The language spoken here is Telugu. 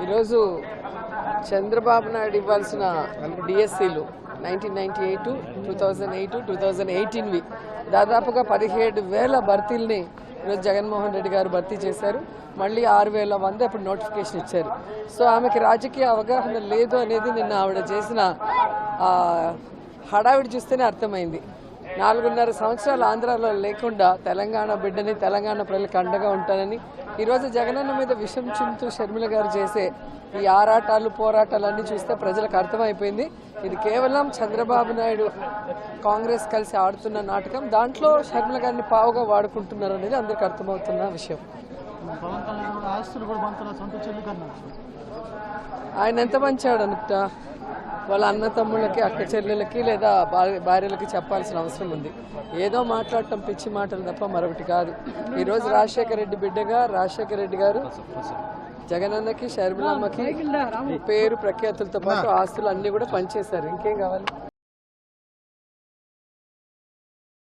ఈరోజు చంద్రబాబు నాయుడు ఇవ్వాల్సిన డిఎస్సీలు 1998, 2008, 2018వి దాదాపుగా 17,000 భర్తీల్ని ఈరోజు జగన్మోహన్ రెడ్డి గారు భర్తీ చేశారు. మళ్ళీ 6,100 ఇప్పుడు నోటిఫికేషన్ ఇచ్చారు. సో ఆమెకి రాజకీయ అవగాహన లేదు అనేది నిన్న ఆవిడ చేసిన హడావిడి చూస్తేనే అర్థమైంది. 4.5 సంవత్సరాలు ఆంధ్రాలో లేకుండా తెలంగాణ బిడ్డని, తెలంగాణ ప్రజలకు అండగా ఉంటానని ఈరోజు జగనన్న మీద విషం చింతూ షర్మిల గారు చేసే ఈ ఆరాటాలు పోరాటాలన్నీ చూస్తే ప్రజలకు అర్థమైపోయింది. ఇది కేవలం చంద్రబాబు నాయుడు కాంగ్రెస్ కలిసి ఆడుతున్న నాటకం. దాంట్లో షర్మిల గారిని పావుగా వాడుకుంటున్నారు అనేది అందరికి అర్థమవుతున్న విషయం. ఆయన ఎంత మంచాడు అనుకుంటా వాళ్ళ అన్న తమ్ముళ్ళకి, అక్క చెల్లెలకి లేదా భార్యలకి చెప్పాల్సిన అవసరం ఉంది. ఏదో మాట్లాడటం పిచ్చి మాటలు తప్ప మరొకటి కాదు. ఈరోజు రాజశేఖర రెడ్డి బిడ్డగా రాజశేఖర రెడ్డి గారు జగనన్నకి, షర్మిలమ్మకి పేరు ప్రఖ్యాతులతో పాటు ఆస్తులు అన్నీ కూడా పనిచేశారు. ఇంకేం కావాలి?